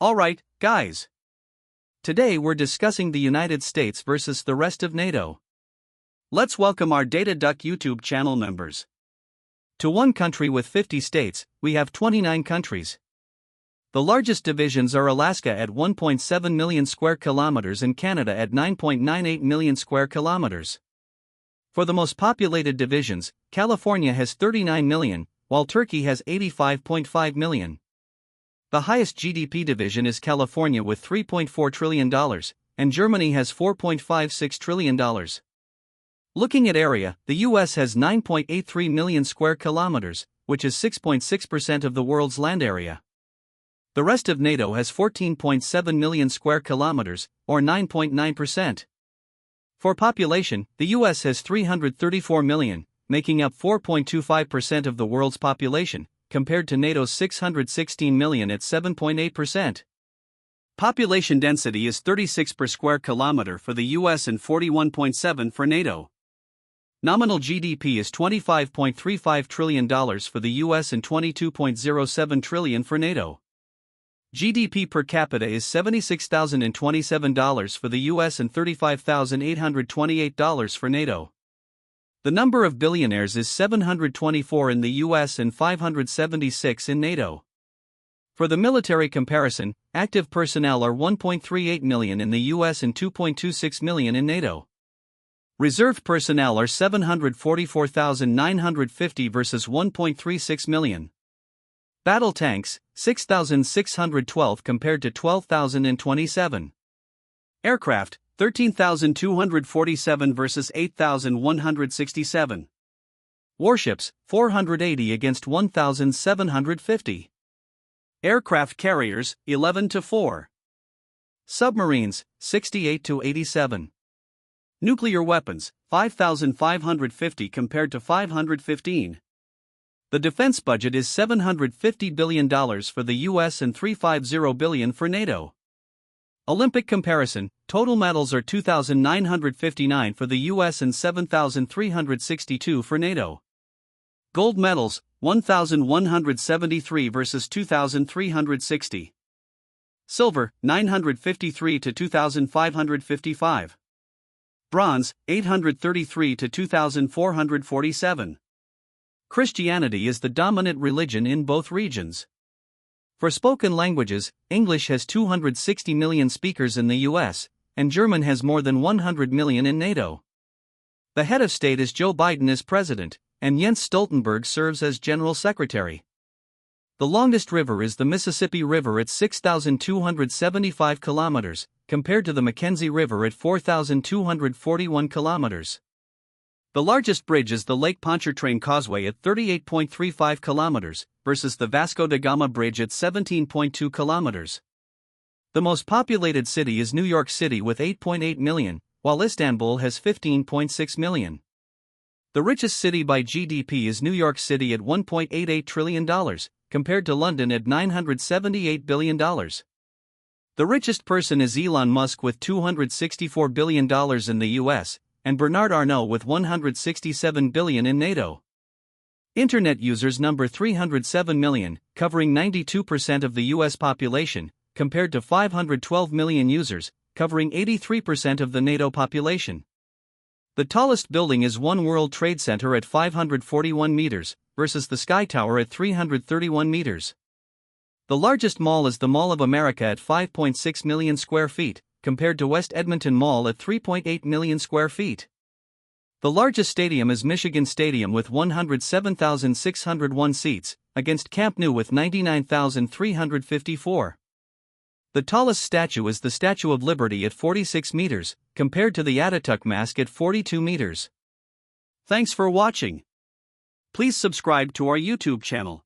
Alright, guys. Today we're discussing the United States versus the rest of NATO. Let's welcome our Data Duck YouTube channel members. To one country with 50 states, we have 29 countries. The largest divisions are Alaska at 1.7 million square kilometers and Canada at 9.98 million square kilometers. For the most populated divisions, California has 39 million, while Turkey has 85.5 million. The highest GDP division is California with $3.4 trillion, and Germany has $4.56 trillion. Looking at area, the US has 9.83 million square kilometers, which is 6.6% of the world's land area. The rest of NATO has 14.7 million square kilometers, or 9.9%. For population, the US has 334 million, making up 4.25% of the world's population, compared to NATO's 616 million at 7.8%. Population density is 36 per square kilometer for the US and 41.7 for NATO. Nominal GDP is $25.35 trillion for the US and $22.07 trillion for NATO. GDP per capita is $76,027 for the US and $35,828 for NATO. The number of billionaires is 724 in the US and 576 in NATO. For the military comparison, active personnel are 1.38 million in the US and 2.26 million in NATO. Reserve personnel are 744,950 versus 1.36 million. Battle tanks, 6,612 compared to 12,027. Aircraft, 13,247 versus 8,167. Warships, 480 against 1,750. Aircraft carriers, 11-4. Submarines, 68-87. Nuclear weapons, 5,550 compared to 515. The defense budget is $750 billion for the US and $350 billion for NATO. Olympic comparison, total medals are 2,959 for the US and 7,362 for NATO. Gold medals, 1,173 versus 2,360. Silver, 953 to 2,555. Bronze, 833 to 2,447. Christianity is the dominant religion in both regions. For spoken languages, English has 260 million speakers in the US, and German has more than 100 million in NATO. The head of state is Joe Biden as president, and Jens Stoltenberg serves as general secretary. The longest river is the Mississippi River at 6,275 kilometers, compared to the Mackenzie River at 4,241 kilometers. The largest bridge is the Lake Pontchartrain Causeway at 38.35 kilometers, versus the Vasco da Gama Bridge at 17.2 kilometers. The most populated city is New York City with 8.8 million, while Istanbul has 15.6 million. The richest city by GDP is New York City at $1.88 trillion, compared to London at $978 billion. The richest person is Elon Musk with $264 billion in the US, and Bernard Arnault with $167 billion in NATO. Internet users number 307 million, covering 92% of the US population, compared to 512 million users, covering 83% of the NATO population. The tallest building is One World Trade Center at 541 meters, versus the Sky Tower at 331 meters. The largest mall is the Mall of America at 5.6 million square feet, compared to West Edmonton Mall at 3.8 million square feet. The largest stadium is Michigan Stadium with 107,601 seats, against Camp Nou with 99,354. The tallest statue is the Statue of Liberty at 46 meters, compared to the Ataturk Mask at 42 meters. Thanks for watching. Please subscribe to our YouTube channel.